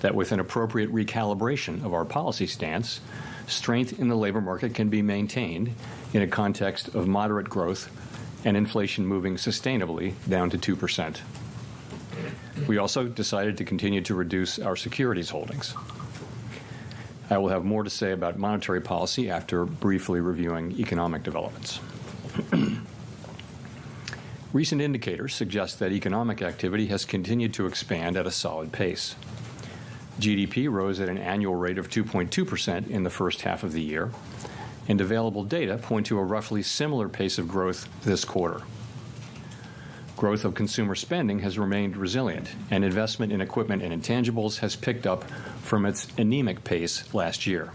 that with an appropriate recalibration of our policy stance, strength in the labor market can be maintained in a context of moderate growth and inflation moving sustainably down to 2%. We also decided to continue to reduce our securities holdings. I will have more to say about monetary policy after briefly reviewing economic developments. Recent indicators suggest that economic activity has continued to expand at a solid pace. GDP rose at an annual rate of 2.2% in the first half of the year, and available data point to a roughly similar pace of growth this quarter. Growth of consumer spending has remained resilient, and investment in equipment and intangibles has picked up from its anemic pace last year.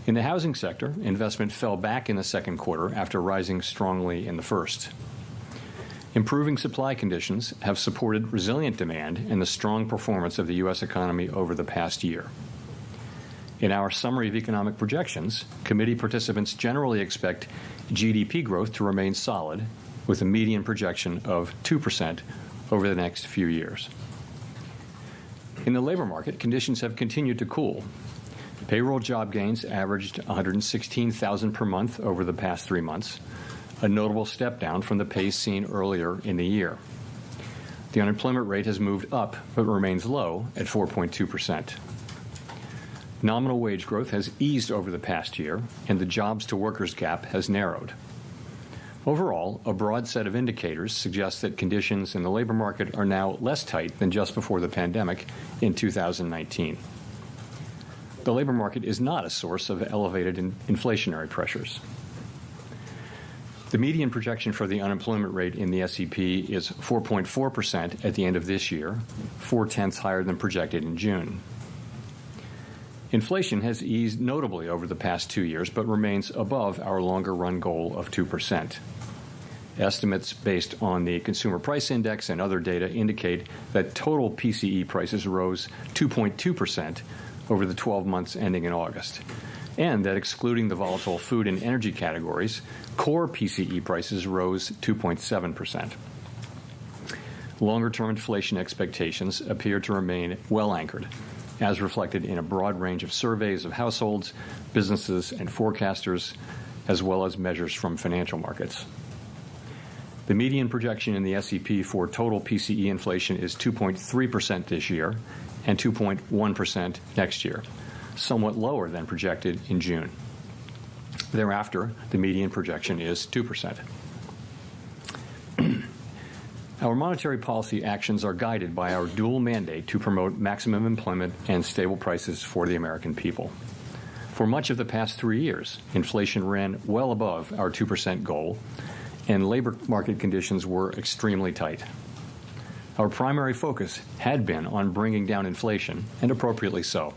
In the housing sector, investment fell back in the second quarter after rising strongly in the first. Improving supply conditions have supported resilient demand and the strong performance of the U.S. economy over the past year. In our summary of economic projections, committee participants generally expect GDP growth to remain solid, with a median projection of 2% over the next few years. In the labor market, conditions have continued to cool. Payroll job gains averaged 116,000 per month over the past 3 months, a notable step down from the pace seen earlier in the year. The unemployment rate has moved up but remains low at 4.2%. Nominal wage growth has eased over the past year, and the jobs-to-workers gap has narrowed. Overall, a broad set of indicators suggests that conditions in the labor market are now less tight than just before the pandemic in 2019. The labor market is not a source of elevated inflationary pressures. The median projection for the unemployment rate in the SEP is 4.4% at the end of this year, 0.4 higher than projected in June. Inflation has eased notably over the past 2 years, but remains above our longer-run goal of 2%. Estimates based on the Consumer Price Index and other data indicate that total PCE prices rose 2.2% over the 12 months ending in August, and that excluding the volatile food and energy categories, core PCE prices rose 2.7%. Longer-term inflation expectations appear to remain well anchored, as reflected in a broad range of surveys of households, businesses, and forecasters, as well as measures from financial markets. The median projection in the SEP for total PCE inflation is 2.3% this year and 2.1% next year, somewhat lower than projected in June. Thereafter, the median projection is 2%. Our monetary policy actions are guided by our dual mandate to promote maximum employment and stable prices for the American people. For much of the past 3 years, inflation ran well above our 2% goal, and labor market conditions were extremely tight. Our primary focus had been on bringing down inflation, and appropriately so.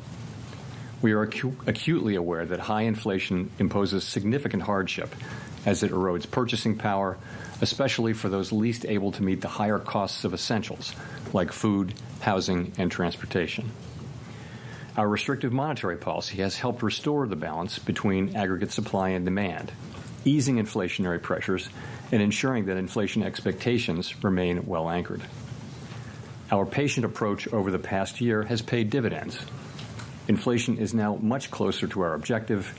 We are acutely aware that high inflation imposes significant hardship as it erodes purchasing power, especially for those least able to meet the higher costs of essentials like food, housing, and transportation. Our restrictive monetary policy has helped restore the balance between aggregate supply and demand, easing inflationary pressures and ensuring that inflation expectations remain well anchored. Our patient approach over the past year has paid dividends. Inflation is now much closer to our objective,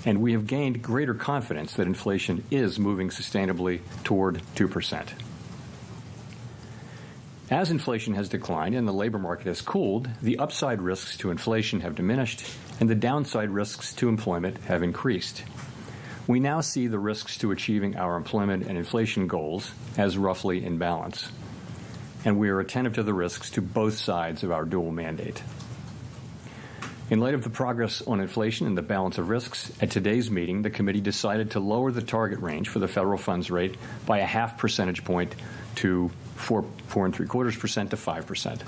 and we have gained greater confidence that inflation is moving sustainably toward 2%. As inflation has declined and the labor market has cooled, the upside risks to inflation have diminished and the downside risks to employment have increased. We now see the risks to achieving our employment and inflation goals as roughly in balance, and we are attentive to the risks to both sides of our dual mandate. In light of the progress on inflation and the balance of risks, at today's meeting, the committee decided to lower the target range for the federal funds rate by a 0.5 percentage point to 4.75% to 5%.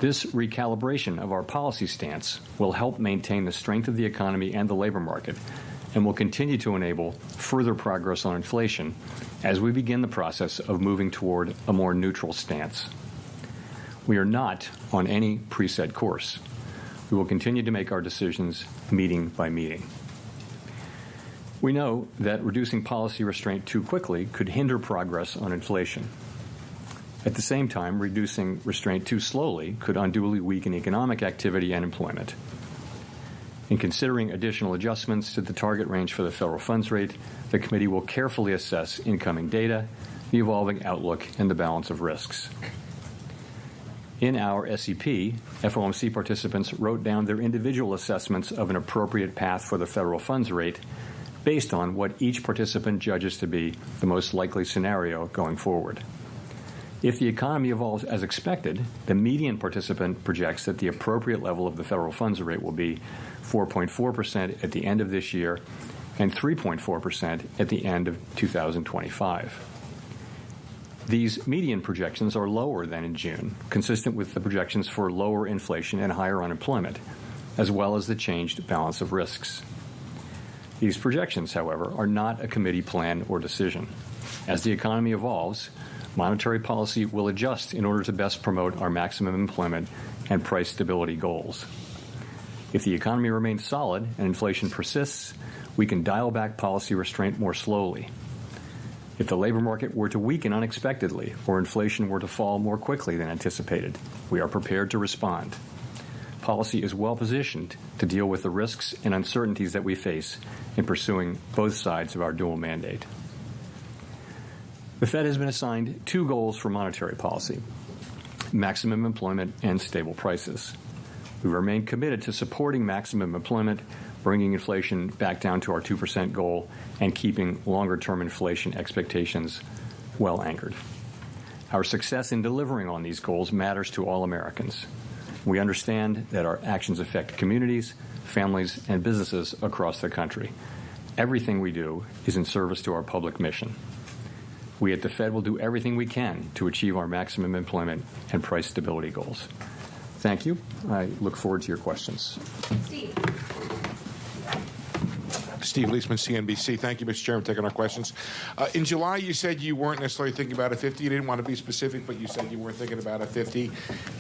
This recalibration of our policy stance will help maintain the strength of the economy and the labor market, and will continue to enable further progress on inflation as we begin the process of moving toward a more neutral stance. We are not on any preset course. We will continue to make our decisions meeting by meeting. We know that reducing policy restraint too quickly could hinder progress on inflation. At the same time, reducing restraint too slowly could unduly weaken economic activity and employment. In considering additional adjustments to the target range for the federal funds rate, the committee will carefully assess incoming data, the evolving outlook, and the balance of risks. In our SEP, FOMC participants wrote down their individual assessments of an appropriate path for the federal funds rate based on what each participant judges to be the most likely scenario going forward. If the economy evolves as expected, the median participant projects that the appropriate level of the federal funds rate will be 4.4% at the end of this year and 3.4% at the end of 2025. These median projections are lower than in June, consistent with the projections for lower inflation and higher unemployment, as well as the changed balance of risks. These projections, however, are not a committee plan or decision. As the economy evolves, monetary policy will adjust in order to best promote our maximum employment and price stability goals. If the economy remains solid and inflation persists, we can dial back policy restraint more slowly. If the labor market were to weaken unexpectedly or inflation were to fall more quickly than anticipated, we are prepared to respond. Policy is well positioned to deal with the risks and uncertainties that we face in pursuing both sides of our dual mandate. The Fed has been assigned two goals for monetary policy: maximum employment and stable prices. We remain committed to supporting maximum employment, bringing inflation back down to our 2% goal, and keeping longer-term inflation expectations well anchored. Our success in delivering on these goals matters to all Americans. We understand that our actions affect communities, families, and businesses across the country. Everything we do is in service to our public mission. We at the Fed will do everything we can to achieve our maximum employment and price stability goals. Thank you. I look forward to your questions. Steve Leisman, CNBC. Thank you, Mr. Chairman, for taking our questions. In July, you said you weren't necessarily thinking about a 50. You didn't want to be specific, but you said you weren't thinking about a 50.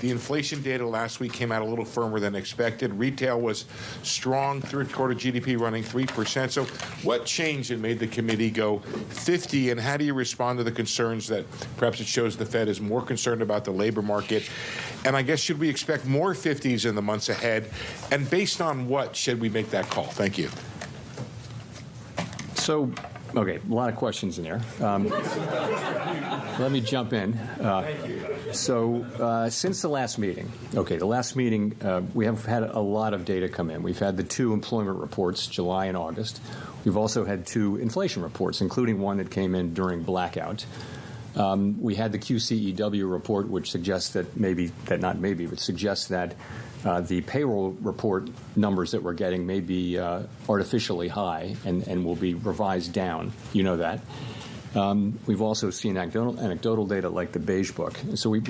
The inflation data last week came out a little firmer than expected. Retail was strong, third quarter GDP running 3%. So what changed and made the committee go 50, and how do you respond to the concerns that perhaps it shows the Fed is more concerned about the labor market? And I guess, should we expect more 50s in the months ahead? And based on what should we make that call? Thank you. So, okay, a lot of questions in there. Let me jump in. Since the last meeting, we have had a lot of data come in. We've had the two employment reports, July and August. We've also had two inflation reports, including one that came in during blackout. We had the QCEW report, which suggests that suggests that the payroll report numbers that we're getting may be artificially high and will be revised down. You know that. We've also seen anecdotal data like the Beige Book. So we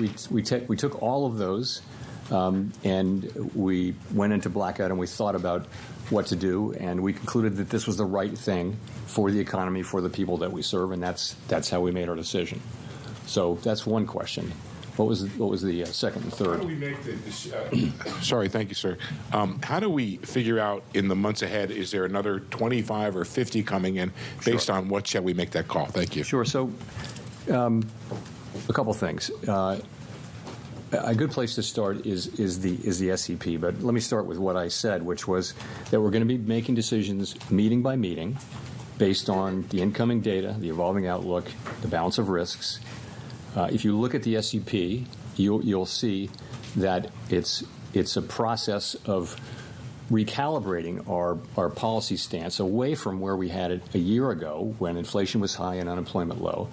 took all of those and we went into blackout and we thought about what to do, and we concluded that this was the right thing for the economy, for the people that we serve, and that's how we made our decision. So that's one question. What was the second and third? How do we make sorry, thank you, sir. How do we figure out in the months ahead, is there another 25 or 50 coming in? Based on what shall we make that call? Thank you. Sure. So a couple things. A good place to start is the SEP, but let me start with what I said, which was that we're going to be making decisions meeting by meeting based on the incoming data, the evolving outlook, the balance of risks. If you look at the SEP, you'll see that it's a process of recalibrating our policy stance away from where we had it a year ago when inflation was high and unemployment low,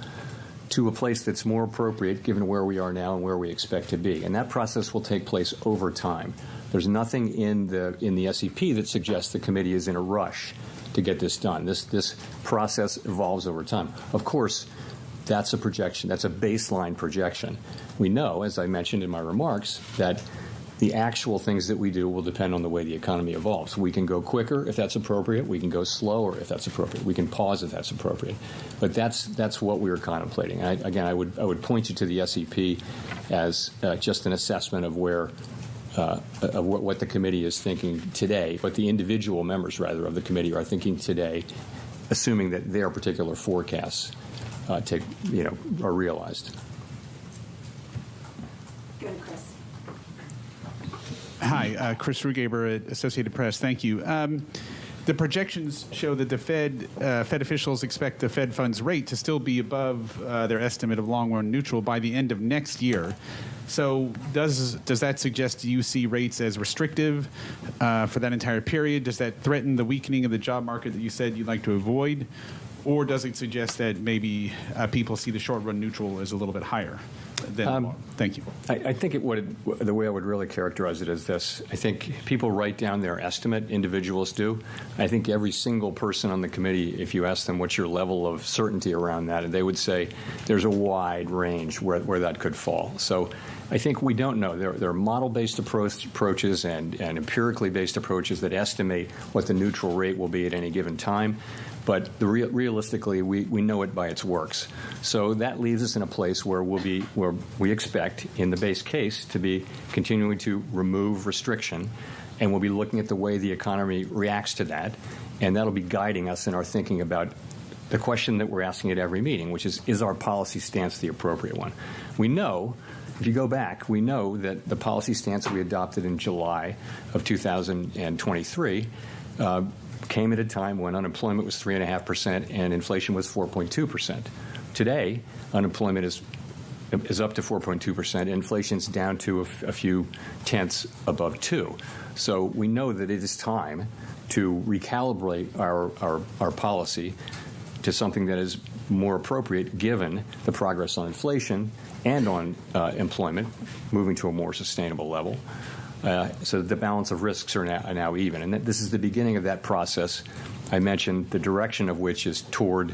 to a place that's more appropriate given where we are now and where we expect to be. And that process will take place over time. There's nothing in the SEP that suggests the committee is in a rush to get this done. This process evolves over time. Of course, that's a projection. That's a baseline projection. We know, as I mentioned in my remarks, that the actual things that we do will depend on the way the economy evolves. We can go quicker if that's appropriate. We can go slower if that's appropriate. We can pause if that's appropriate. But that's what we were contemplating. And I would point you to the SEP as just an assessment of where of what the committee is thinking today, what the individual members, rather, of the committee are thinking today, assuming that their particular forecasts are realized. Go to Chris. Hi, Chris Rugaber at Associated Press. Thank you. The projections show that the Fed officials expect the Fed funds rate to still be above their estimate of long-run neutral by the end of next year. So does that suggest you see rates as restrictive for that entire period? Does that threaten the weakening of the job market that you said you'd like to avoid? Or does it suggest that maybe people see the short-run neutral as a little bit higher than Thank you. I think the way I would really characterize it is this. I think people write down their estimate, individuals do. I think every single person on the committee, if you ask them what's your level of certainty around that, they would say there's a wide range where that could fall. So I think we don't know. There are model-based approaches and empirically based approaches that estimate what the neutral rate will be at any given time. But realistically, we know it by its works. So that leaves us in a place where we expect, in the base case, to be continuing to remove restriction, and we'll be looking at the way the economy reacts to that, and that'll be guiding us in our thinking about the question that we're asking at every meeting, which is our policy stance the appropriate one? We know, if you go back, we know that the policy stance we adopted in July of 2023 came at a time when unemployment was 3.5% and inflation was 4.2%. Today, unemployment is up to 4.2%, and inflation's down to a few tenths above 2. So we know that it is time to recalibrate our policy to something that is more appropriate given the progress on inflation and on employment, moving to a more sustainable level. So the balance of risks are now even. And this is the beginning of that process. I mentioned the direction of which is toward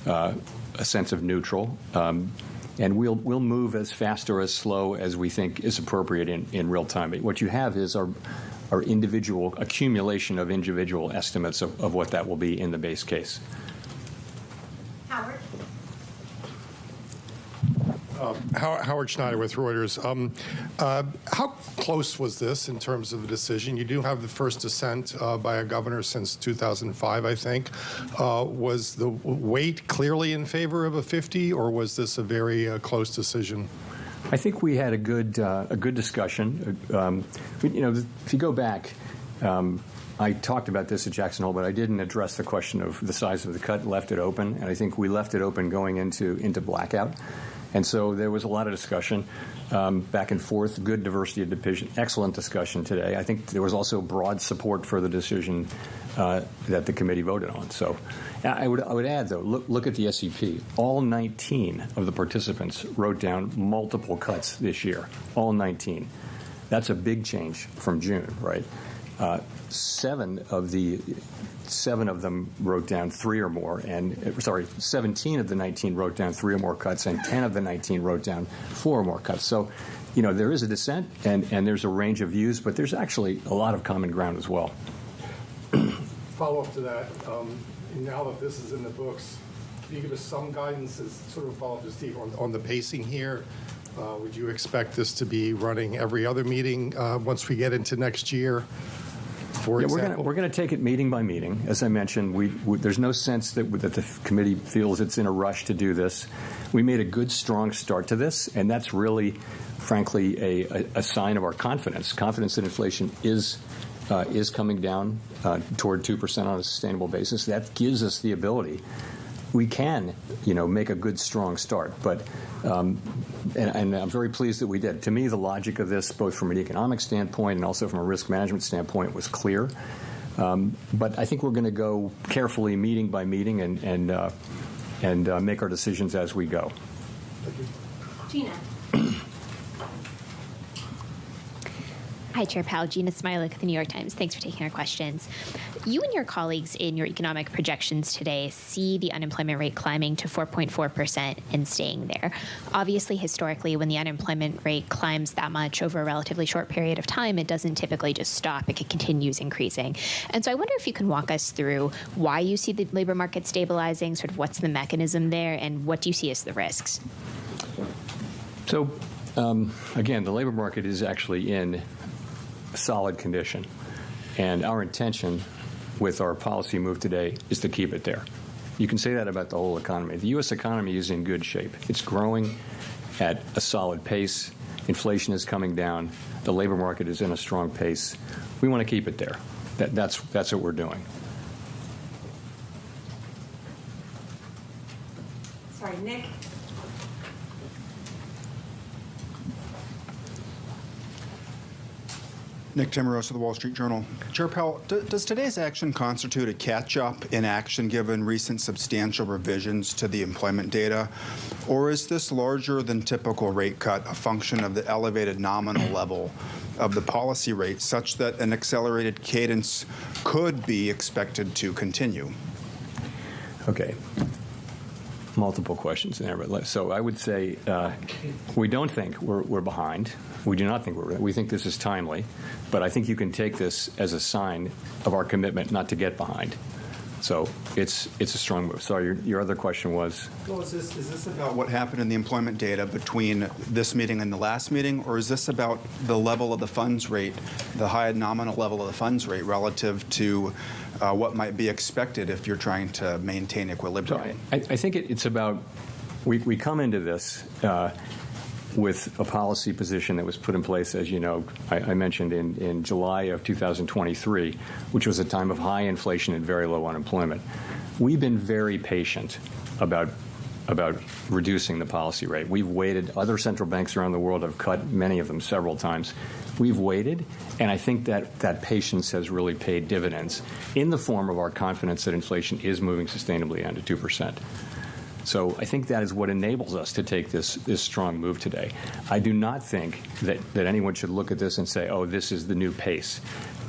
a sense of neutral. And we'll move as fast or as slow as we think is appropriate in real time. But what you have is our individual accumulation of individual estimates of what that will be in the base case. Howard. Howard Schneider with Reuters. How close was this in terms of the decision? You do have the first dissent by a governor since 2005, I think. Was the weight clearly in favor of a 50, or was this a very close decision? I think we had a good discussion. If you go back, I talked about this at Jackson Hole, but I didn't address the question of the size of the cut, left it open, and I think we left it open going into blackout. And so there was a lot of discussion back and forth, good diversity of division, excellent discussion today. I think there was also broad support for the decision that the committee voted on. So I would add, though, look at the SEP. All 19 of the participants wrote down multiple cuts this year, all 19. That's a big change from June, right? 7 of them wrote down 3 or more, 17 of the 19 wrote down 3 or more cuts, and 10 of the 19 wrote down 4 or more cuts. So, there is a dissent, and there's a range of views, but there's actually a lot of common ground as well. Follow up to that, now that this is in the books, can you give us some guidance, as sort of follow up to Steve, on the pacing here? Would you expect this to be running every other meeting once we get into next year? For example? We're going to take it meeting by meeting. As I mentioned, there's no sense that the committee feels it's in a rush to do this. We made a good, strong start to this, and that's really, frankly, a sign of our confidence that inflation is coming down toward 2% on a sustainable basis. That gives us the ability. We can, make a good, strong start. But and I'm very pleased that we did. To me, the logic of this, both from an economic standpoint and also from a risk management standpoint, was clear. But I think we're going to go carefully, meeting by meeting, and make our decisions as we go. Gina. Hi, Chair Powell. Gina Smilik of the New York Times. Thanks for taking our questions. You and your colleagues in your economic projections today see the unemployment rate climbing to 4.4% and staying there. Obviously, historically, when the unemployment rate climbs that much over a relatively short period of time, it doesn't typically just stop. It continues increasing. And so I wonder if you can walk us through why you see the labor market stabilizing, sort of what's the mechanism there, and what do you see as the risks? So, again, the labor market is actually in solid condition, and our intention with our policy move today is to keep it there. You can say that about the whole economy. The U.S. economy is in good shape. It's growing at a solid pace. Inflation is coming down. The labor market is in a strong pace. We want to keep it there. That's what we're doing. Sorry, Nick. Nick Timmeros of the Wall Street Journal. Chair Powell, does today's action constitute a catch-up in action given recent substantial revisions to the employment data? Or is this larger than typical rate cut a function of the elevated nominal level of the policy rate such that an accelerated cadence could be expected to continue? Okay. Multiple questions in there, but so I would say we don't think we're behind. We do not think we think this is timely, but I think you can take this as a sign of our commitment not to get behind. So it's a strong move. So your other question was? Well, is this about what happened in the employment data between this meeting and the last meeting, or is this about the level of the funds rate, the high nominal level of the funds rate relative to what might be expected if you're trying to maintain equilibrium? So I think it's about we come into this with a policy position that was put in place, as you know, I mentioned in July of 2023, which was a time of high inflation and very low unemployment. We've been very patient about reducing the policy rate. We've waited. Other central banks around the world have cut, many of them several times. We've waited, and I think that patience has really paid dividends in the form of our confidence that inflation is moving sustainably down to 2%. So I think that is what enables us to take this strong move today. I do not think that anyone should look at this and say, "Oh, this is the new pace."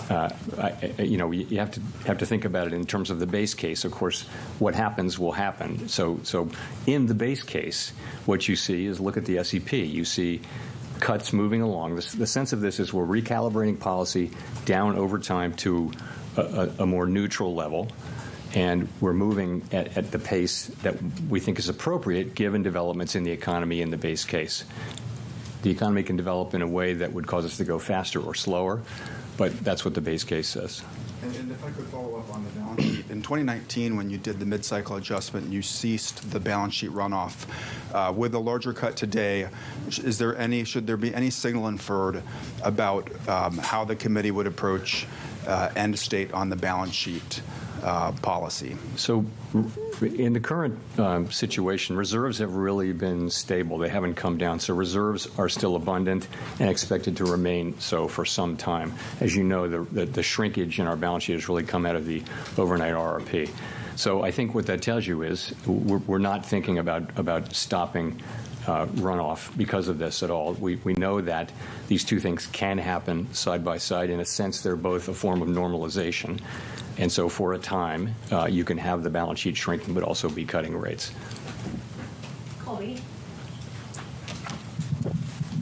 You have to think about it in terms of the base case. Of course, what happens will happen. So in the base case, what you see is look at the SEP. You see cuts moving along. The sense of this is we're recalibrating policy down over time to a more neutral level. And we're moving at the pace that we think is appropriate given developments in the economy in the base case. The economy can develop in a way that would cause us to go faster or slower, but that's what the base case says. And if I could follow up on the balance sheet. In 2019, when you did the mid-cycle adjustment, you ceased the balance sheet runoff. With a larger cut today, should there be any signal inferred about how the committee would approach end state on the balance sheet policy? So in the current situation, reserves have really been stable. They haven't come down. So reserves are still abundant and expected to remain so for some time. As you know, the shrinkage in our balance sheet has really come out of the overnight RRP. So I think what that tells you is we're not thinking about stopping runoff because of this at all. We know that these two things can happen side by side. In a sense, they're both a form of normalization. And so for a time, you can have the balance sheet shrinking but also be cutting rates. Colby.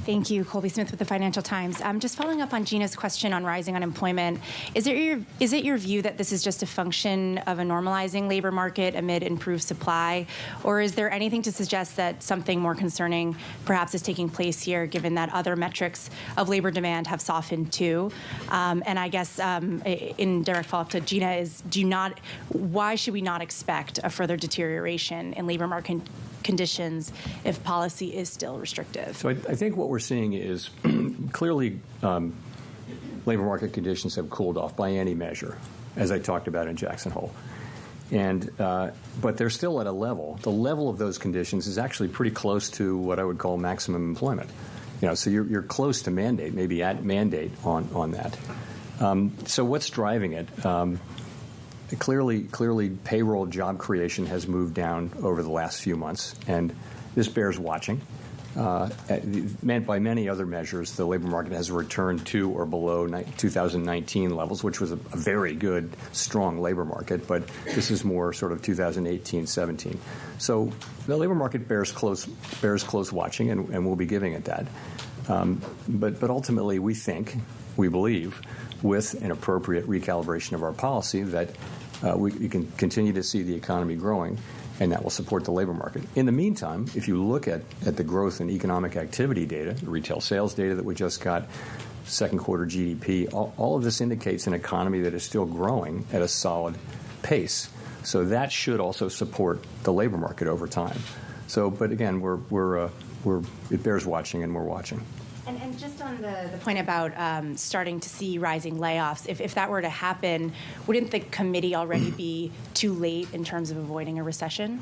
Thank you. Colby Smith with the Financial Times. Just following up on Gina's question on rising unemployment, is it your view that this is just a function of a normalizing labor market amid improved supply, or is there anything to suggest that something more concerning perhaps is taking place here, given that other metrics of labor demand have softened too? And I guess in direct follow-up to Gina is, why should we not expect a further deterioration in labor market conditions if policy is still restrictive? So I think what we're seeing is clearly labor market conditions have cooled off by any measure, as I talked about in Jackson Hole. And but they're still at a level. The level of those conditions is actually pretty close to what I would call maximum employment. So you're close to mandate, maybe at mandate on that. So what's driving it? Clearly, payroll job creation has moved down over the last few months, and this bears watching. By many other measures, the labor market has returned to or below 2019 levels, which was a very good, strong labor market, but this is more sort of 2018-17. So the labor market bears close watching, and we'll be giving it that. But ultimately, we believe, with an appropriate recalibration of our policy, that we can continue to see the economy growing, and that will support the labor market. In the meantime, if you look at the growth in economic activity data, the retail sales data that we just got, second quarter GDP, all of this indicates an economy that is still growing at a solid pace. So that should also support the labor market over time. So, but again, it bears watching, and we're watching. And just on the point about starting to see rising layoffs, if that were to happen, wouldn't the committee already be too late in terms of avoiding a recession?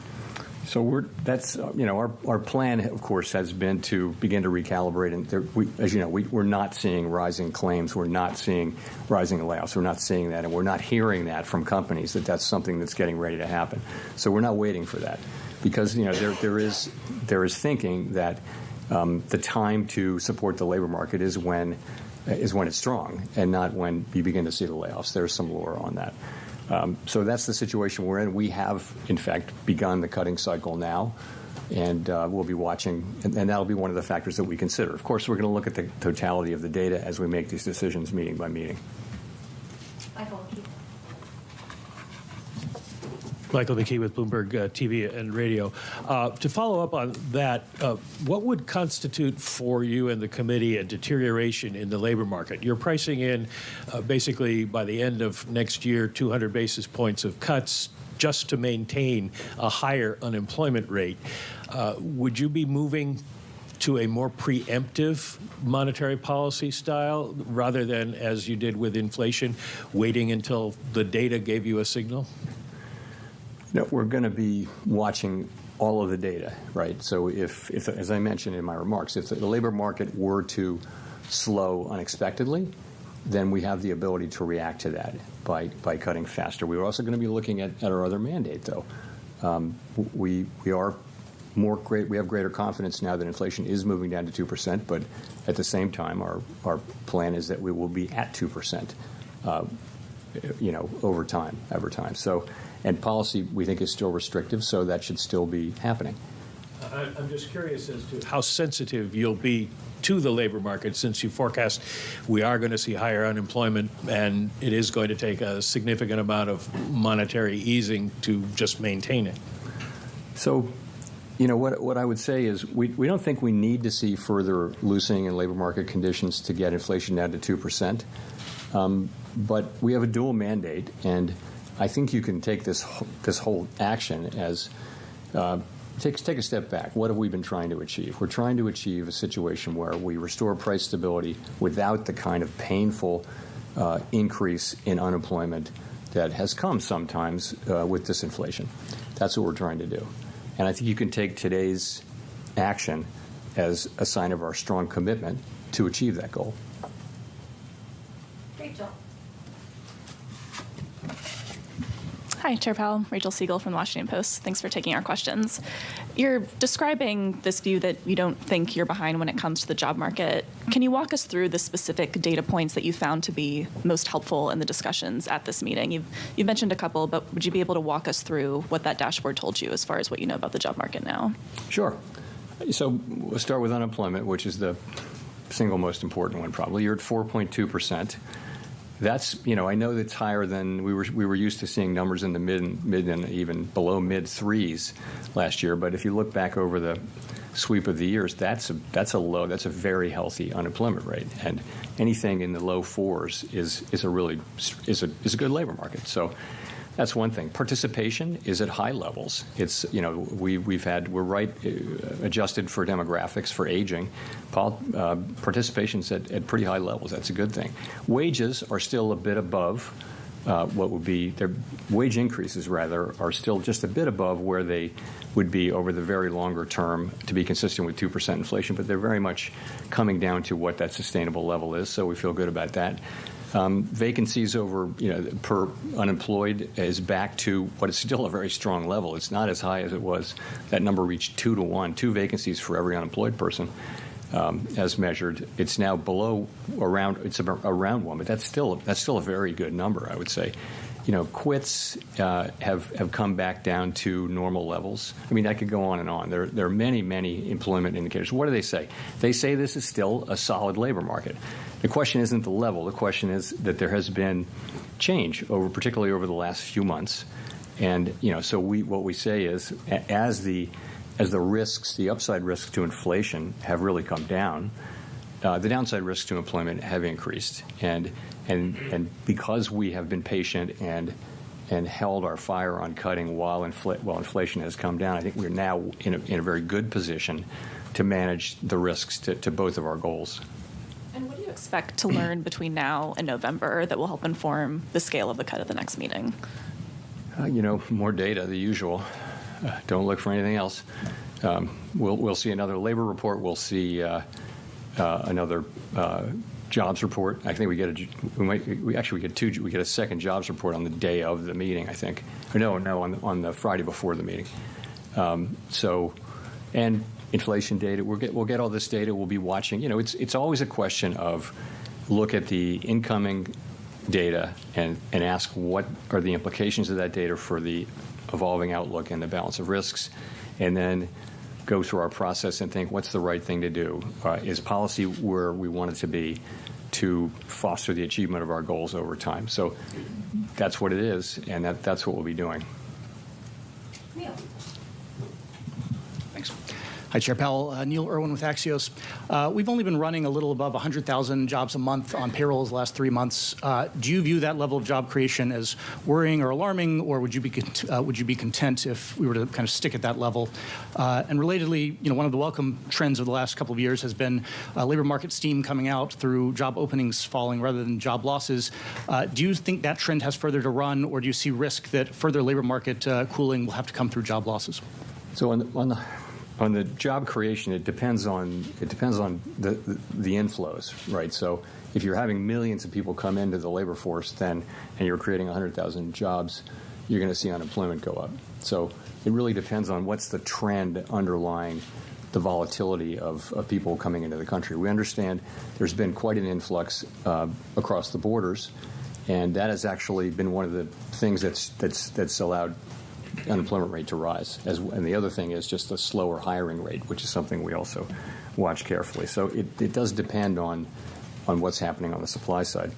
So that's our plan, of course, has been to begin to recalibrate. And as you know, we're not seeing rising claims. We're not seeing rising layoffs. We're not seeing that, and we're not hearing that from companies that that's something that's getting ready to happen. So we're not waiting for that, because there is thinking that the time to support the labor market is when it's strong, and not when you begin to see the layoffs. There's some lore on that. So that's the situation we're in. We have, in fact, begun the cutting cycle now, and we'll be watching, and that'll be one of the factors that we consider. Of course, we're going to look at the totality of the data as we make these decisions meeting by meeting. Michael McKee with Bloomberg TV and Radio. To follow up on that, what would constitute for you and the committee a deterioration in the labor market? You're pricing in basically by the end of next year 200 basis points of cuts just to maintain a higher unemployment rate. Would you be moving to a more preemptive monetary policy style rather than, as you did with inflation, waiting until the data gave you a signal? No, we're going to be watching all of the data, right? So if, as I mentioned in my remarks, if the labor market were to slow unexpectedly, then we have the ability to react to that by cutting faster. We're also going to be looking at our other mandate, though. We have greater confidence now that inflation is moving down to 2%, but at the same time, our plan is that we will be at 2%, over time. So. And policy, we think, is still restrictive, so that should still be happening. I'm just curious as to how sensitive you'll be to the labor market, since you forecast we are going to see higher unemployment, and it is going to take a significant amount of monetary easing to just maintain it. So, what I would say is we don't think we need to see further loosening in labor market conditions to get inflation down to 2%. But we have a dual mandate, and I think you can take this whole action as take a step back. What have we been trying to achieve? We're trying to achieve a situation where we restore price stability without the kind of painful increase in unemployment that has come sometimes with disinflation. That's what we're trying to do. And I think you can take today's action as a sign of our strong commitment to achieve that goal. Rachel. Hi, Chair Powell. Rachel Siegel from the Washington Post. Thanks for taking our questions. You're describing this view that you don't think you're behind when it comes to the job market. Can you walk us through the specific data points that you found to be most helpful in the discussions at this meeting? You've mentioned a couple, but would you be able to walk us through what that dashboard told you as far as what you know about the job market now? Sure. So we'll start with unemployment, which is the single most important one probably. You're at 4.2%. That's, I know that's higher than we were used to seeing numbers in the mid and even below mid threes last year. But if you look back over the sweep of the years, that's a very healthy unemployment rate, and anything in the low fours is a good labor market. So that's one thing. Participation is at high levels. It's we're right adjusted for demographics, for aging. Participation's at pretty high levels. That's a good thing. Wages are still a bit above what would be their wage increases. Rather, are still just a bit above where they would be over the very longer term to be consistent with 2% inflation. But they're very much coming down to what that sustainable level is. So we feel good about that. Vacancies over, per unemployed is back to what is still a very strong level. It's not as high as it was. That number reached 2 to 1, 2 vacancies for every unemployed person, as measured. It's now around 1, but that's still a very good number, I would say. Quits have come back down to normal levels. I mean, I could go on and on. There are many, many employment indicators. What do they say? They say this is still a solid labor market. The question isn't the level. The question is that there has been change, particularly over the last few months. And, so what we say is as the risks, the upside risks to inflation have really come down, the downside risks to employment have increased. And because we have been patient and held our fire on cutting while inflation has come down, I think we're now in a very good position to manage the risks to both of our goals. And what do you expect to learn between now and November that will help inform the scale of the cut at the next meeting? More data, the usual. Don't look for anything else. We'll see another labor report. We'll see another jobs report. I think we get a second jobs report on the day of the meeting, I think. Or no, on the Friday before the meeting. And inflation data. We'll get all this data. We'll be watching. It's always a question of look at the incoming data and ask what are the implications of that data for the evolving outlook and the balance of risks, and then go through our process and think what's the right thing to do. Is policy where we want it to be to foster the achievement of our goals over time? So that's what it is, and that's what we'll be doing. Thanks. Hi, Chair Powell. Neil Irwin with Axios. We've only been running a little above 100,000 jobs a month on payrolls the last 3 months. Do you view that level of job creation as worrying or alarming, or would you be content if we were to kind of stick at that level? And relatedly, one of the welcome trends of the last couple of years has been labor market steam coming out through job openings falling rather than job losses. Do you think that trend has further to run, or do you see risk that further labor market cooling will have to come through job losses? So on the job creation, it depends on the inflows, right? So if you're having millions of people come into the labor force, and you're creating 100,000 jobs, you're going to see unemployment go up. So it really depends on what's the trend underlying the volatility of people coming into the country. We understand there's been quite an influx across the borders, and that has actually been one of the things that's allowed unemployment rate to rise. And the other thing is just the slower hiring rate, which is something we also watch carefully. So it does depend on what's happening on the supply side.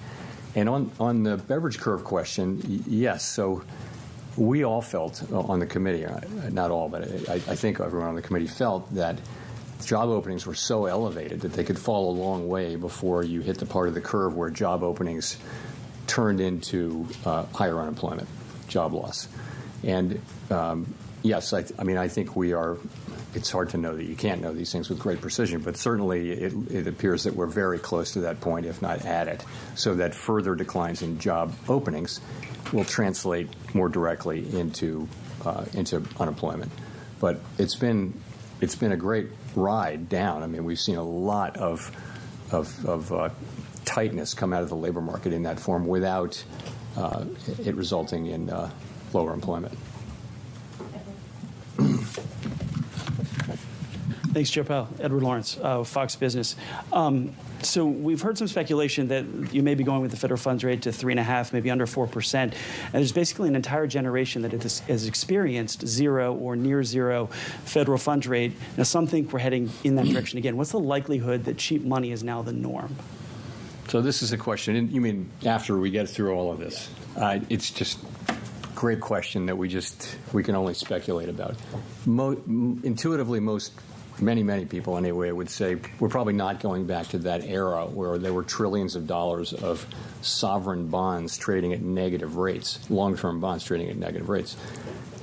And on the beverage curve question, yes. So we all felt on the committee, not all, but I think everyone on the committee felt that job openings were so elevated that they could fall a long way before you hit the part of the curve where job openings turned into higher unemployment, job loss. And yes, I think we are. It's hard to know that you can't know these things with great precision, but certainly it appears that we're very close to that point, if not at it, so that further declines in job openings will translate more directly into unemployment. But it's been a great ride down. I mean, we've seen a lot of tightness come out of the labor market in that form without it resulting in lower employment. Thanks, Chair Powell. Edward Lawrence, Fox Business. So we've heard some speculation that you may be going with the federal funds rate to 3.5%, maybe under 4%. And there's basically an entire generation that has experienced zero or near zero federal funds rate. Now, some think we're heading in that direction again. What's the likelihood that cheap money is now the norm? So this is a question. You mean after we get through all of this? It's just great question that we can only speculate about. Intuitively, many people anyway would say we're probably not going back to that era where there were trillions of dollars of sovereign bonds trading at negative rates, long-term bonds trading at negative rates,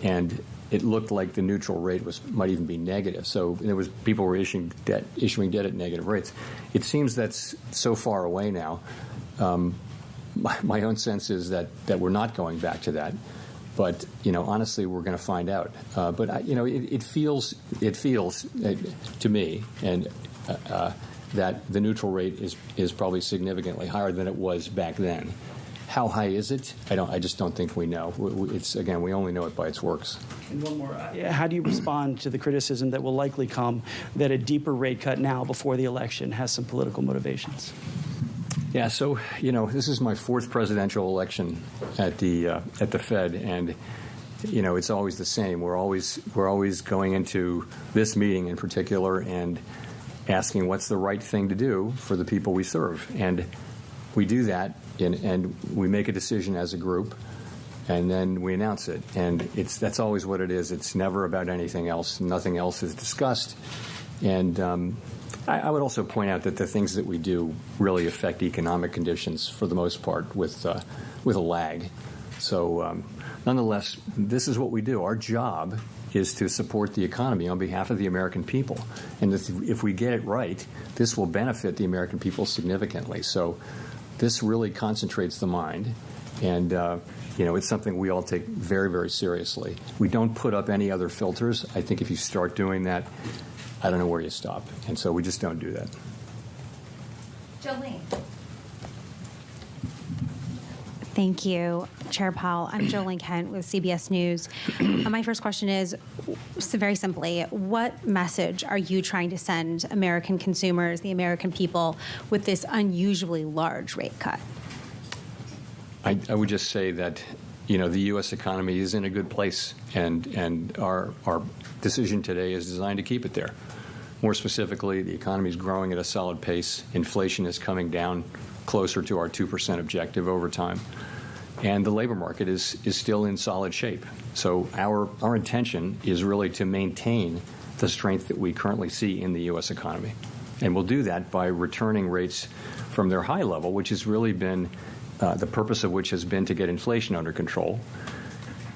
and it looked like the neutral rate might even be negative. So people were issuing debt at negative rates. It seems that's so far away now. My own sense is that we're not going back to that. But honestly, we're going to find out. But it feels to me and that the neutral rate is probably significantly higher than it was back then. How high is it? I just don't think we know. We only know it by its works. And one more. How do you respond to the criticism that will likely come that a deeper rate cut now before the election has some political motivations? Yeah, so this is my fourth presidential election at the Fed, and it's always the same. We're always going into this meeting in particular and asking what's the right thing to do for the people we serve, and we do that, and we make a decision as a group, and then we announce it, and that's always what it is. It's never about anything else. Nothing else is discussed, and I would also point out that the things that we do really affect economic conditions for the most part with a lag. So nonetheless, this is what we do. Our job is to support the economy on behalf of the American people. And if we get it right, this will benefit the American people significantly. So this really concentrates the mind, and it's something we all take very, very seriously. We don't put up any other filters. I think if you start doing that, I don't know where you stop. And so we just don't do that. Jolene. Thank you, Chair Powell. I'm Jolene Kent with CBS News. My first question is, very simply, what message are you trying to send American consumers, the American people, with this unusually large rate cut? I would just say that, the U.S. economy is in a good place, and our decision today is designed to keep it there. More specifically, the economy is growing at a solid pace. Inflation is coming down closer to our 2% objective over time. And the labor market is still in solid shape. So our intention is really to maintain the strength that we currently see in the U.S. economy. And we'll do that by returning rates from their high level, which has really been the purpose of which has been to get inflation under control.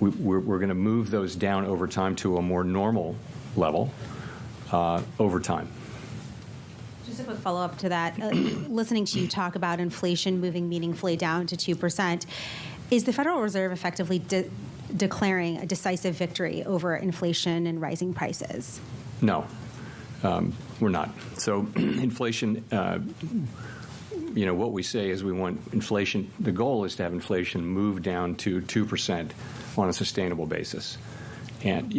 We're going to move those down over time to a more normal level over time. Just a quick follow-up to that. Listening to you talk about inflation moving meaningfully down to 2%, is the Federal Reserve effectively declaring a decisive victory over inflation and rising prices? No, we're not. So inflation, what we say is we want inflation, the goal is to have inflation move down to 2% on a sustainable basis. And,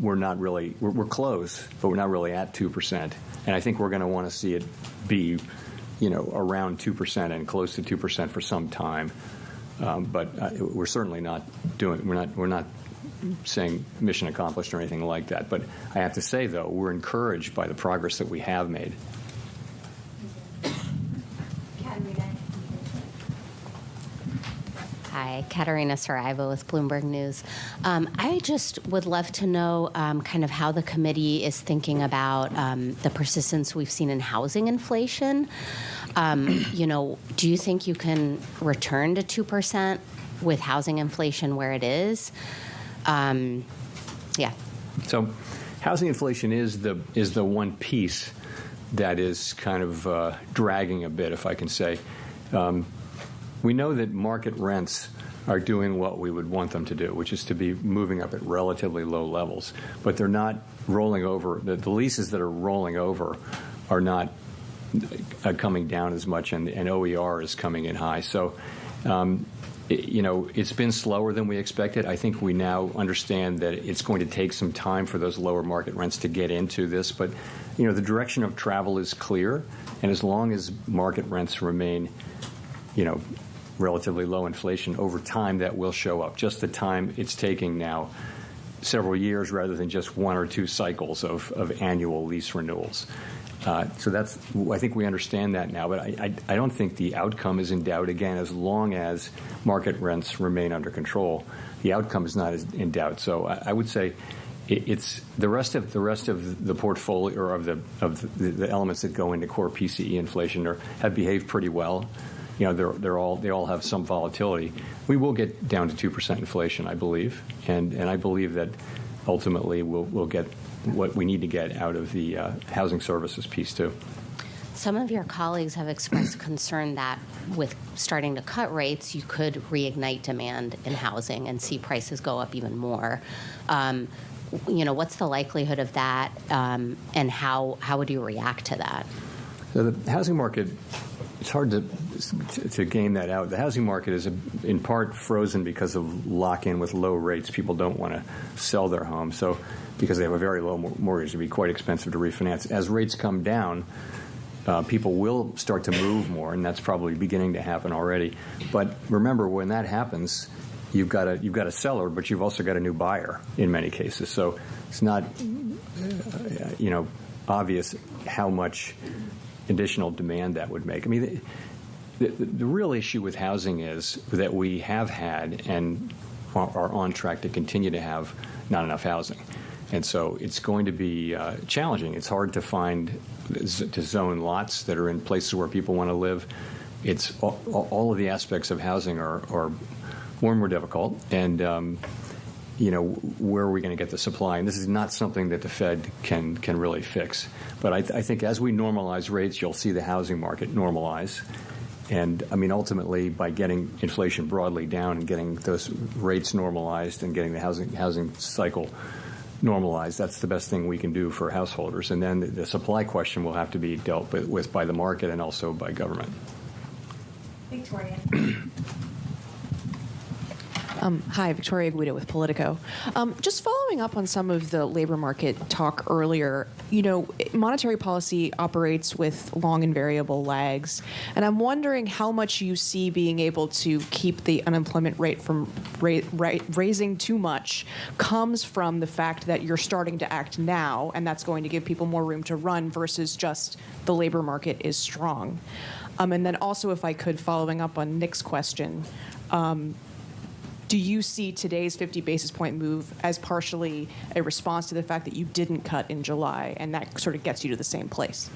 we're not really, we're close, but we're not really at 2%. And I think we're going to want to see it be, around 2% and close to 2% for some time. But we're certainly not doing, we're not saying mission accomplished or anything like that. But I have to say, though, we're encouraged by the progress that we have made. Hi, Katerina Saraiva with Bloomberg News. I just would love to know kind of how the committee is thinking about the persistence we've seen in housing inflation. Do you think you can return to 2% with housing inflation where it is? Yeah. So housing inflation is the one piece that is kind of dragging a bit, if I can say. We know that market rents are doing what we would want them to do, which is to be moving up at relatively low levels. But they're not rolling over. The leases that are rolling over are not coming down as much, and OER is coming in high. So, it's been slower than we expected. I think we now understand that it's going to take some time for those lower market rents to get into this. But, the direction of travel is clear, and as long as market rents remain, relatively low inflation, over time that will show up. Just the time it's taking now, several years rather than just one or two cycles of annual lease renewals. So I think we understand that now, but I don't think the outcome is in doubt. Again, as long as market rents remain under control, the outcome is not in doubt. So I would say it's the rest of the portfolio, or of the elements that go into core PCE inflation have behaved pretty well. They all have some volatility. We will get down to 2% inflation, I believe, and I believe that ultimately we'll get what we need to get out of the housing services piece too. Some of your colleagues have expressed concern that with starting to cut rates, you could reignite demand in housing and see prices go up even more. What's the likelihood of that, and how would you react to that? So the housing market, it's hard to game that out. The housing market is in part frozen because of lock-in with low rates. People don't want to sell their home, so because they have a very low mortgage, it'd be quite expensive to refinance. As rates come down, people will start to move more, and that's probably beginning to happen already. But remember, when that happens, you've got a seller, but you've also got a new buyer in many cases. So it's not obvious how much additional demand that would make. I mean, the real issue with housing is that we have had and are on track to continue to have not enough housing. And so it's going to be challenging. It's hard to zone lots that are in places where people want to live. It's all of the aspects of housing are more and more difficult. And where are we going to get the supply? And this is not something that the Fed can really fix. But I think as we normalize rates, you'll see the housing market normalize. And, ultimately, by getting inflation broadly down and getting those rates normalized and getting the housing cycle normalized, that's the best thing we can do for householders. And then the supply question will have to be dealt with by the market and also by government. Victoria. Hi, Victoria Guido with Politico. Just following up on some of the labor market talk earlier, monetary policy operates with long and variable lags, and I'm wondering how much you see being able to keep the unemployment rate from raising too much comes from the fact that you're starting to act now, and that's going to give people more room to run versus just the labor market is strong. And then also, if I could, following up on Nick's question, do you see today's 50 basis point move as partially a response to the fact that you didn't cut in July, and that sort of gets you to the same place?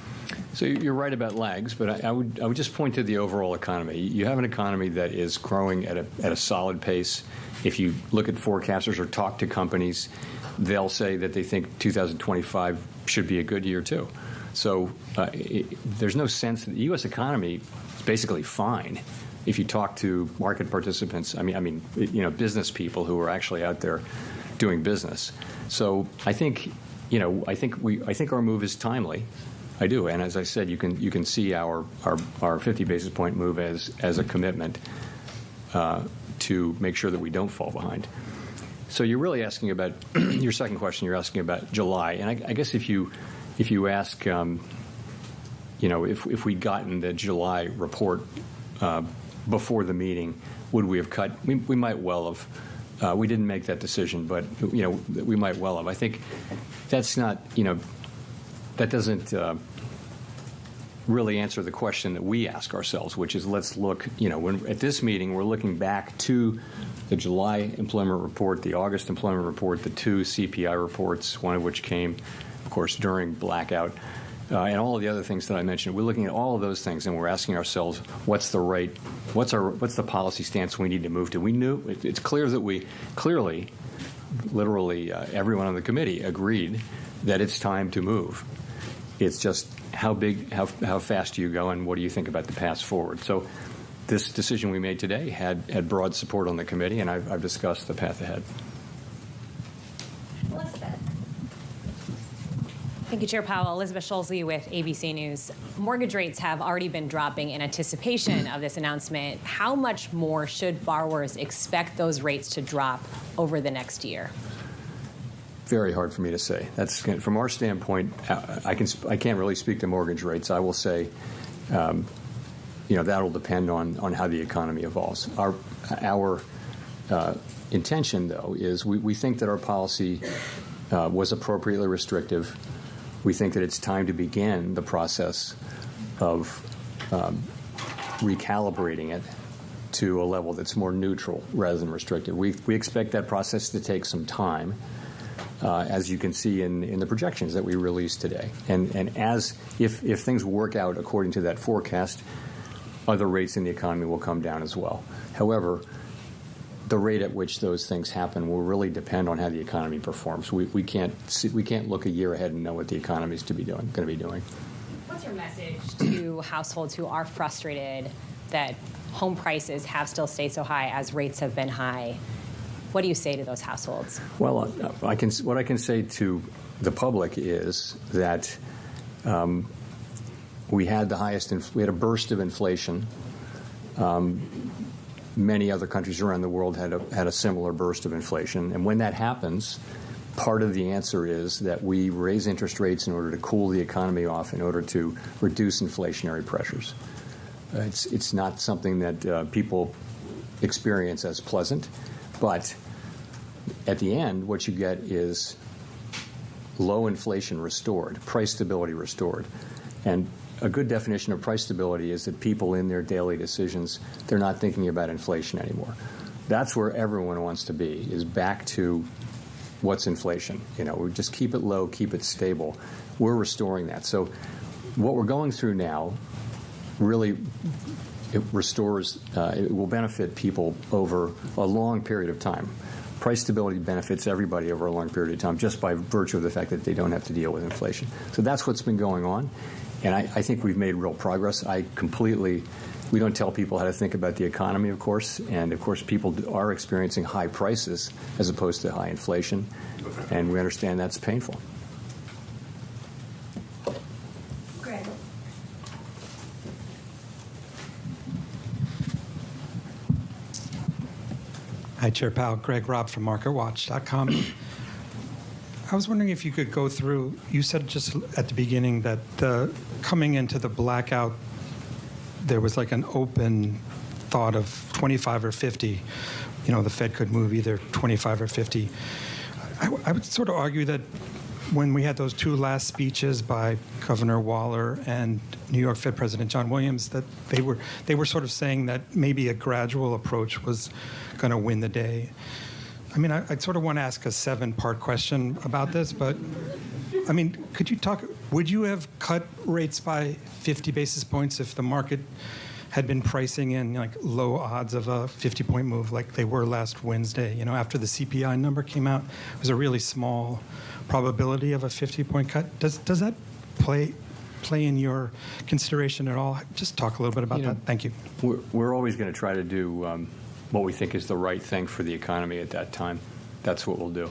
So you're right about lags, but I would just point to the overall economy. You have an economy that is growing at a solid pace. If you look at forecasters or talk to companies, they'll say that they think 2025 should be a good year too. So there's no sense that the U.S. economy is basically fine. If you talk to market participants, business people who are actually out there doing business. So I think our move is timely. I do, and as I said, you can see our 50 basis point move as a commitment to make sure that we don't fall behind. So you're really asking about your second question. You're asking about July, and I guess if you ask, if we'd gotten the July report before the meeting, would we have cut? We might well have. We didn't make that decision, but we might well have. I think that's not. That doesn't really answer the question that we ask ourselves, which is let's look. At this meeting, we're looking back to the July employment report, the August employment report, the two CPI reports, one of which came, of course, during blackout. And all of the other things that I mentioned, we're looking at all of those things, and we're asking ourselves, what's the policy stance we need to move to? We knew it's clear that we literally everyone on the committee agreed that it's time to move. It's just how fast do you go, and what do you think about the path forward? So this decision we made today had broad support on the committee, and I've discussed the path ahead. Thank you, Chair Powell. Elizabeth Schulze with ABC News. Mortgage rates have already been dropping in anticipation of this announcement. How much more should borrowers expect those rates to drop over the next year? Very hard for me to say. That's from our standpoint. I can't really speak to mortgage rates. I will say, that'll depend on how the economy evolves. Our intention, though, is we think that our policy was appropriately restrictive. We think that it's time to begin the process of recalibrating it to a level that's more neutral rather than restrictive. We expect that process to take some time, as you can see in the projections that we released today. And if things work out according to that forecast, other rates in the economy will come down as well. However, the rate at which those things happen will really depend on how the economy performs. We can't look a year ahead and know what the economy is going to be doing. What's your message to households who are frustrated that home prices have still stayed so high as rates have been high? What do you say to those households? Well, what I can say to the public is that we had a burst of inflation. Many other countries around the world had a similar burst of inflation. And when that happens, part of the answer is that we raise interest rates in order to cool the economy off, in order to reduce inflationary pressures. It's not something that people experience as pleasant, but at the end, what you get is low inflation restored, price stability restored. And a good definition of price stability is that people in their daily decisions, they're not thinking about inflation anymore. That's where everyone wants to be, is back to what's inflation. We just keep it low, keep it stable. We're restoring that. So what we're going through now really it will benefit people over a long period of time. price stability benefits everybody over a long period of time just by virtue of the fact that they don't have to deal with inflation. So that's what's been going on, and I think we've made real progress. We don't tell people how to think about the economy, of course, and of course people are experiencing high prices as opposed to high inflation, and we understand that's painful. Greg. Hi, Chair Powell. Greg Robb from MarketWatch.com. I was wondering if you could go through, you said just at the beginning that coming into the blackout, there was like an open thought of 25 or 50. You know, the Fed could move either 25 or 50. I would sort of argue that when we had those two last speeches by Governor Waller and New York Fed President John Williams, that they were sort of saying that maybe a gradual approach was going to win the day. I mean, I sort of want to ask a 7-part question about this, but I mean, could you talk, would you have cut rates by 50 basis points if the market had been pricing in like low odds of a 50-point move like they were last Wednesday? You know, after the CPI number came out, it was a really small probability of a 50-point cut. Does that play in your consideration at all? Just talk a little bit about that. Thank you. We're always going to try to do what we think is the right thing for the economy at that time. That's what we'll do.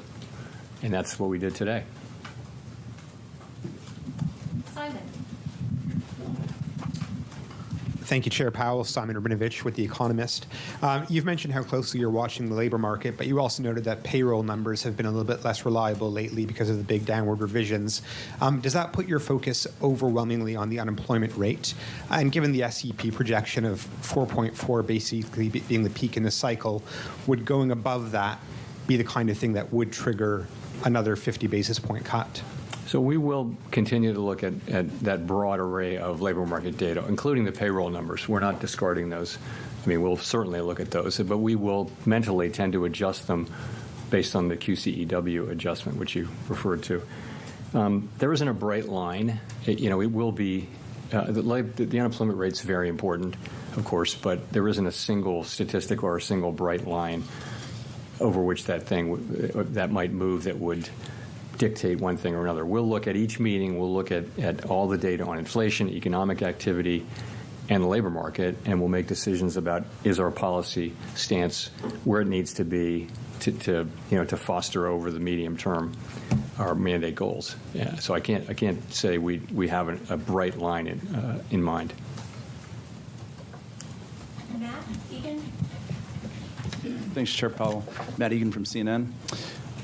And that's what we did today. Simon. Thank you, Chair Powell. Simon Rabinovich with The Economist. You've mentioned how closely you're watching the labor market, but you also noted that payroll numbers have been a little bit less reliable lately because of the big downward revisions. Does that put your focus overwhelmingly on the unemployment rate? And given the SEP projection of 4.4 basically being the peak in the cycle, would going above that be the kind of thing that would trigger another 50 basis point cut? So we will continue to look at that broad array of labor market data, including the payroll numbers. We're not discarding those. I mean, we'll certainly look at those, but we will mentally tend to adjust them based on the QCEW adjustment, which you referred to. There isn't a bright line. It will be the unemployment rate's very important, of course, but there isn't a single statistic or a single bright line over which that might move that would dictate one thing or another. We'll look at each meeting, we'll look at all the data on inflation, economic activity, and the labor market, and we'll make decisions about is our policy stance where it needs to be to foster over the medium term our mandate goals. Yeah, so I can't say we have a bright line in mind. Matt Egan. Thanks, Chair Powell. Matt Egan from CNN.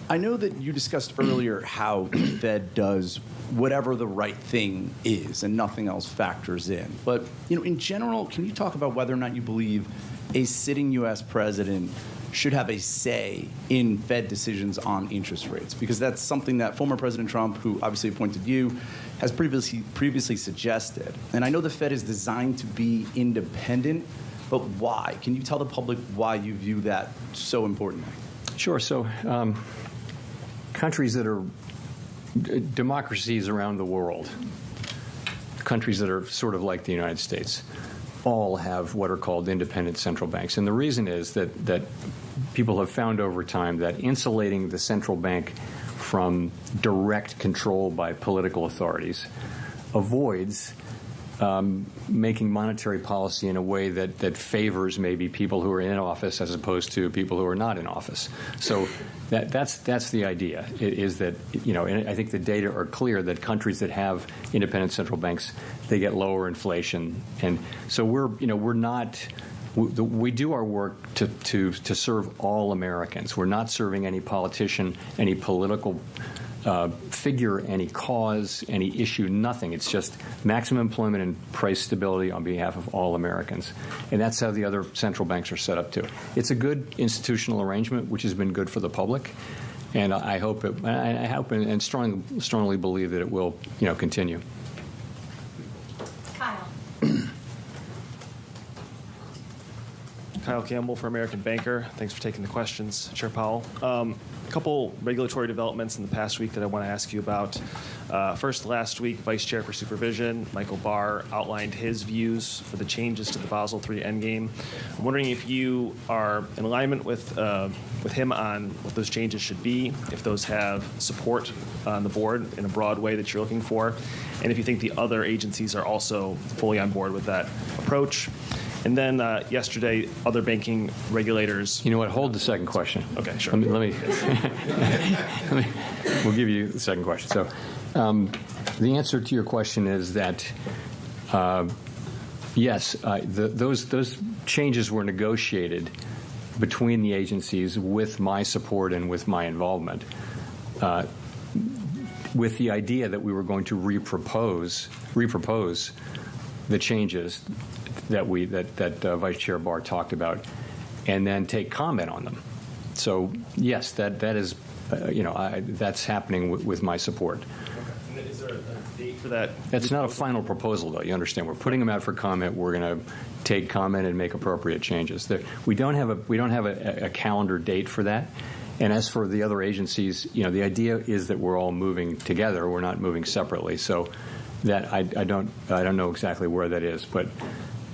I know that you discussed earlier how the Fed does whatever the right thing is and nothing else factors in. But, in general, can you talk about whether or not you believe a sitting U.S. president should have a say in Fed decisions on interest rates? Because that's something that former President Trump, who obviously appointed you, has previously suggested. And I know the Fed is designed to be independent, but why? Can you tell the public why you view that so importantly? Sure. So countries that are democracies around the world, countries that are sort of like the United States, all have what are called independent central banks. And the reason is that people have found over time that insulating the central bank from direct control by political authorities avoids making monetary policy in a way that favors maybe people who are in office as opposed to people who are not in office. So that's the idea, is that, and I think the data are clear that countries that have independent central banks, they get lower inflation. And so we do our work to serve all Americans. We're not serving any politician, any political figure, any cause, any issue, nothing. It's just maximum employment and price stability on behalf of all Americans. And that's how the other central banks are set up too. It's a good institutional arrangement, which has been good for the public. And I hope and strongly believe that it will, continue. Kyle. Kyle Campbell for American Banker. Thanks for taking the questions, Chair Powell. A couple regulatory developments in the past week that I want to ask you about. First, last week, Vice Chair for Supervision, Michael Barr, outlined his views for the changes to the Basel III Endgame. I'm wondering if you are in alignment with him on what those changes should be, if those have support on the board in a broad way that you're looking for, and if you think the other agencies are also fully on board with that approach. And then yesterday, other banking regulators. You know what? Hold the second question. Okay, sure. Let me we'll give you the second question. So, the answer to your question is that yes, those changes were negotiated between the agencies with my support and with my involvement, with the idea that we were going to repropose the changes that Vice Chair Barr talked about, and then take comment on them. So yes, that is, that's happening with my support. Okay. And is there a date for that? That's not a final proposal, though. You understand? We're putting them out for comment. We're going to take comment and make appropriate changes. We don't have a calendar date for that. And as for the other agencies, the idea is that we're all moving together. We're not moving separately. So that I don't know exactly where that is, but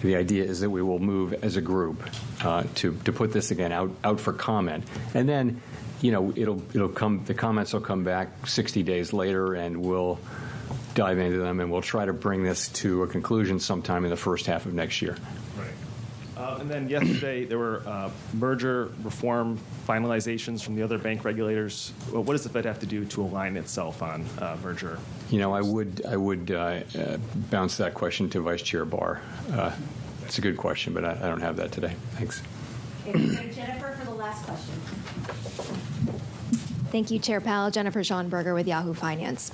the idea is that we will move as a group to put this again out for comment, and then it'll come. The comments will come back 60 days later, and we'll dive into them, and we'll try to bring this to a conclusion sometime in the first half of next year. And then yesterday, there were merger reform finalizations from the other bank regulators. What does the Fed have to do to align itself on merger? I would bounce that question to Vice Chair Barr. It's a good question, but I don't have that today. Thanks. Jennifer for the last question. Thank you, Chair Powell. Jennifer Schonberger with Yahoo Finance.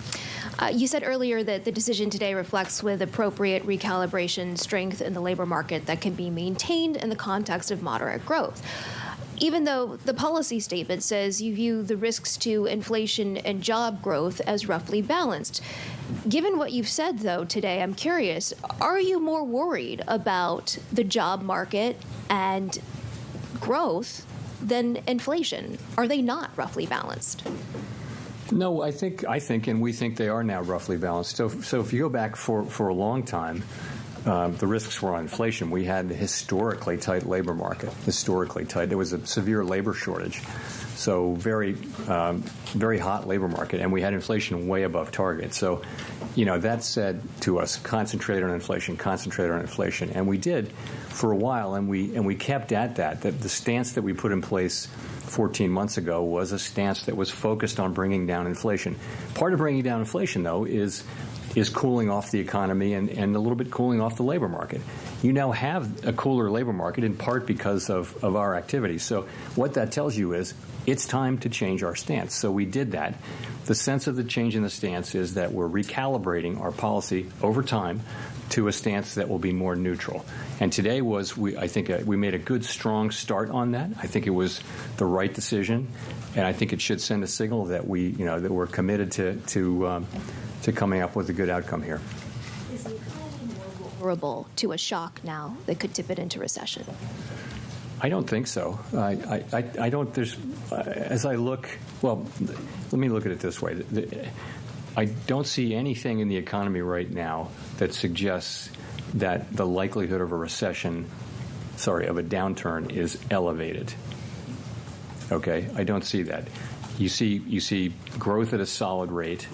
You said earlier that the decision today reflects with appropriate recalibration strength in the labor market that can be maintained in the context of moderate growth. Even though the policy statement says you view the risks to inflation and job growth as roughly balanced. Given what you've said, though, today, I'm curious, are you more worried about the job market and growth than inflation? Are they not roughly balanced? No, I think, and we think they are now roughly balanced. So if you go back for a long time, the risks were on inflation. We had a historically tight labor market, historically tight. There was a severe labor shortage, so very hot labor market, and we had inflation way above target. So, that said to us, concentrate on inflation, and we did for a while, and we kept at that. That the stance that we put in place 14 months ago was a stance that was focused on bringing down inflation. Part of bringing down inflation, though, is cooling off the economy and a little bit cooling off the labor market. You now have a cooler labor market in part because of our activities. So what that tells you is it's time to change our stance. So we did that. The sense of the change in the stance is that we're recalibrating our policy over time to a stance that will be more neutral. And today I think we made a good, strong start on that. I think it was the right decision, and I think it should send a signal that that we're committed to coming up with a good outcome here. Is the economy more vulnerable to a shock now that could tip it into recession? I don't think so. I don't. There's as I look. Well, let me look at it this way. I don't see anything in the economy right now that suggests that the likelihood of a downturn is elevated. Okay, I don't see that. You see growth at a solid rate.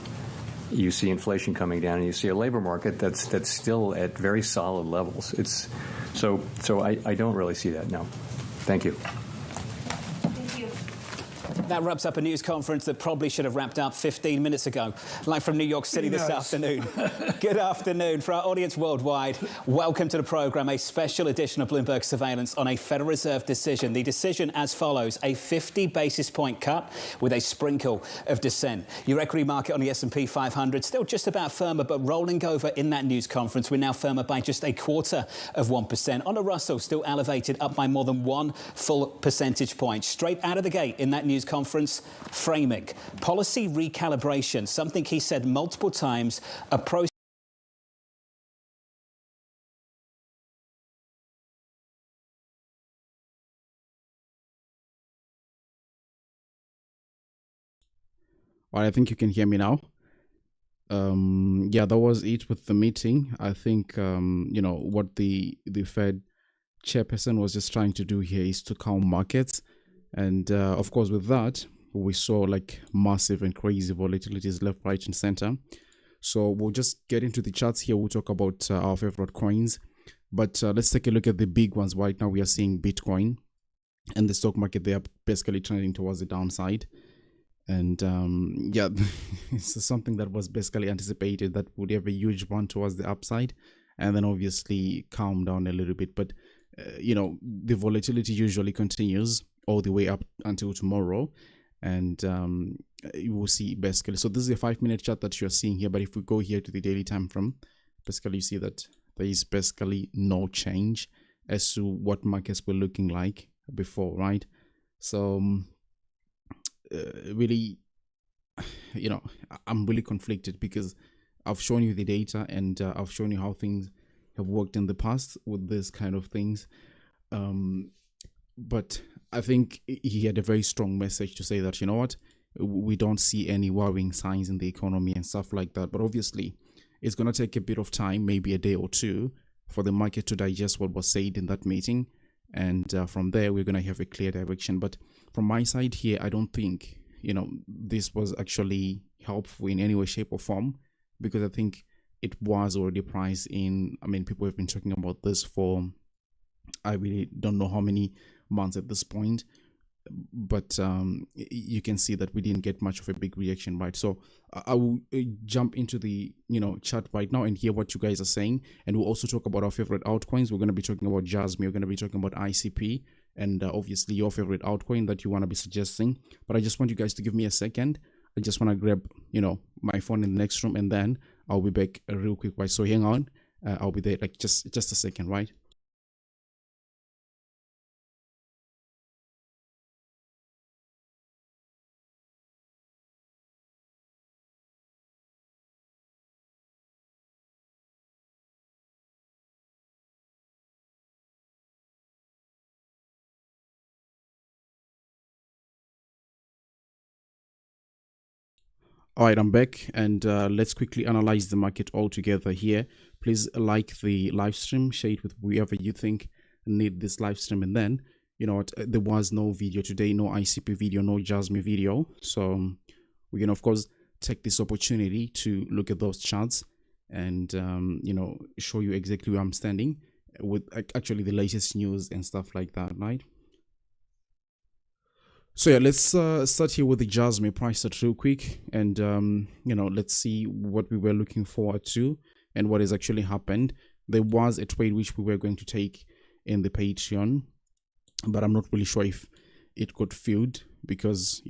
You see inflation coming down, and you see a labor market that's still at very solid levels. So I don't really see that. No, thank you. That wraps up a news conference that probably should have wrapped up 15 minutes ago. Live from New York City this afternoon. Good afternoon. For our audience worldwide, welcome to the programme, a special edition of Bloomberg Surveillance on a Federal Reserve decision. The decision as follows, a 50 basis point cut with a sprinkle of dissent. Your equity market on the S&P 500 still just about firmer, but rolling over in that news conference. We're now firmer by just 0.25%. On the Russell, still elevated up by more than 1 full percentage point. Straight out of the gate in that news conference, framing policy recalibration, something he said multiple times, a process Well, I think you can hear me now. Yeah, that was it with the meeting. I think what the Fed chairperson was just trying to do here is to calm markets, and of course with that we saw like massive and crazy volatilities left, right, and center. So we'll just get into the charts here. We'll talk about our favorite coins, but let's take a look at the big ones. Right now we are seeing Bitcoin and the stock market. They are basically trending towards the downside. And yeah, it's something that was basically anticipated, that would have a huge run towards the upside and then obviously calm down a little bit. But the volatility usually continues all the way up until tomorrow, and you will see basically. So this is a 5-minute chart that you're seeing here, but if we go here to the daily time frame, basically you see that there is basically no change as to what markets were looking like before, right? So really, I'm really conflicted because I've shown you the data and I've shown you how things have worked in the past with this kind of things. But I think he had a very strong message to say that, you know what, we don't see any worrying signs in the economy and stuff like that. But obviously, it's going to take a bit of time, maybe a day or two, for the market to digest what was said in that meeting. And from there, we're going to have a clear direction. But from my side here, I don't think, this was actually helpful in any way, shape, or form, because I think it was already priced in. I mean, people have been talking about this for, I really don't know how many months at this point, but you can see that we didn't get much of a big reaction, right? So I will jump into the chart right now and hear what you guys are saying, and we'll also talk about our favorite altcoins. We're going to be talking about Jasmine, we're going to be talking about ICP, and obviously your favorite altcoin that you want to be suggesting. But I just want you guys to give me a second. I just want to grab my phone in the next room, and then I'll be back real quick, right? So hang on, I'll be there like just a second, right? All right, I'm back, and let's quickly analyze the market all together here. Please like the live stream, share it with whoever you think need this live stream. And then, you know what, there was no video today, no ICP video, no Jasmine video. So we can, of course, take this opportunity to look at those charts and, show you exactly where I'm standing with actually the latest news and stuff like that, right? So yeah, let's start here with the Jasmine price chart real quick, and let's see what we were looking forward to and what has actually happened. There was a trade which we were going to take in the Patreon, but I'm not really sure if it got filled because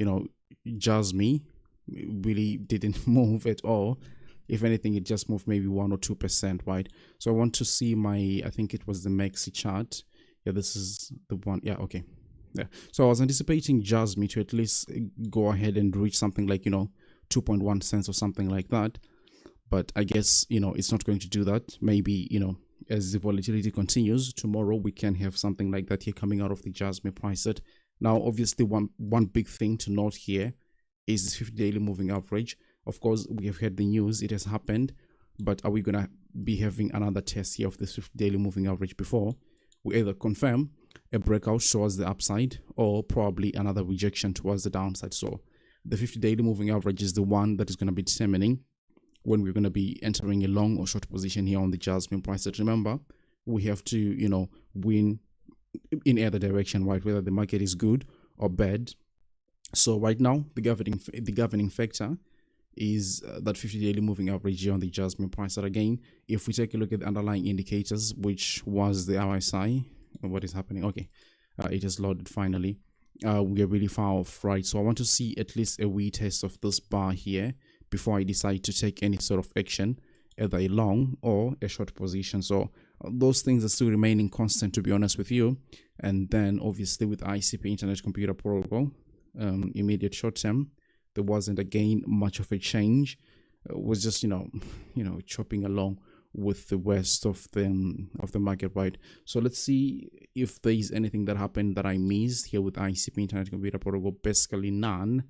Jasmine really didn't move at all. If anything, it just moved maybe 1 or 2%, right? So I want to see I think it was the Maxi chart. Yeah, this is the one. Yeah, okay. Yeah, so I was anticipating Jasmine to at least go ahead and reach something like 2.1 cents or something like that, but I guess it's not going to do that. Maybe as the volatility continues tomorrow, we can have something like that here coming out of the Jasmine price set. Now obviously one big thing to note here is this 50 daily moving average. Of course, we have heard the news, it has happened, but are we gonna be having another test here of this 50 daily moving average before we either confirm a breakout towards the upside or probably another rejection towards the downside? So the 50 daily moving average is the one that is going to be determining when we're going to be entering a long or short position here on the Jasmine price. But remember, we have to win in either direction, right? Whether the market is good or bad. So right now the governing factor is that 50 daily moving average here on the Jasmine price. That again, if we take a look at the underlying indicators, which was the RSI, what is happening? Okay, it has loaded finally. We are really far off, right? So I want to see at least a retest of this bar here before I decide to take any sort of action, either a long or a short position. So those things are still remaining constant, to be honest with you. And then obviously with ICP, Internet Computer Protocol, immediate short term, there wasn't again much of a change. It was just chopping along with the rest of the market, right? So let's see if there is anything that happened that I missed here with ICP, Internet Computer Protocol. Basically none,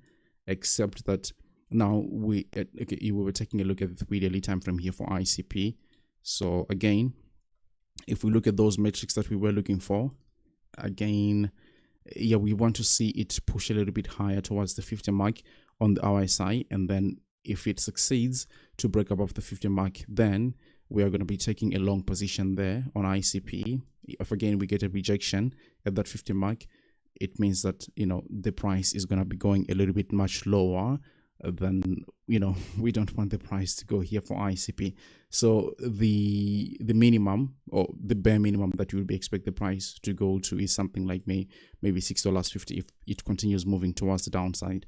except that Now we were taking a look at the 3 daily time frame here for ICP. So again, if we look at those metrics that we were looking for, again, yeah, we want to see it push a little bit higher towards the 50 mark on the RSI, and then if it succeeds to break above the 50 mark, then we are going to be taking a long position there on ICP. If again we get a rejection at that 50 mark, it means that, you know, the price is going to be going a little bit much lower than, you know, we don't want the price to go here for ICP. So the minimum, or the bare minimum that you would be expect the price to go to, is something like maybe $6.50 if it continues moving towards the downside.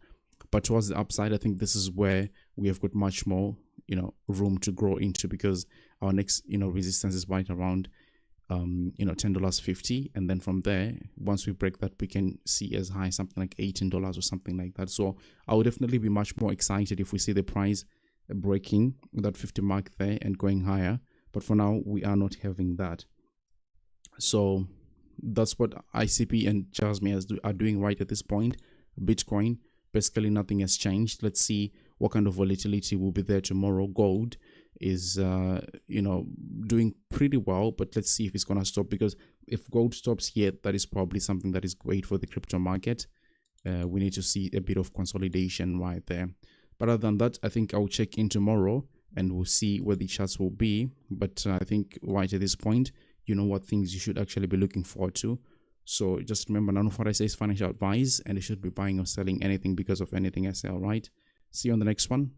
But towards the upside, I think this is where we have got much more, you know, room to grow into, because our next, you know, resistance is right around you know, $10.50, and then from there, once we break that, we can see as high something like $18 or something like that. So I would definitely be much more excited if we see the price breaking that 50 mark there and going higher, but for now we are not having that. So that's what ICP and Jasmine are doing right at this point. Bitcoin, basically nothing has changed. Let's see what kind of volatility will be there tomorrow. Gold is you know, doing pretty well, but let's see if it's gonna stop, because if gold stops here, that is probably something that is great for the crypto market. We need to see a bit of consolidation right there, but other than that, I think I'll check in tomorrow and we'll see where the charts will be. But I think right at this point, you know what things you should actually be looking forward to. So just remember, none of what I say is financial advice, and you should be buying or selling anything because of anything I say. All right, see you on the next one.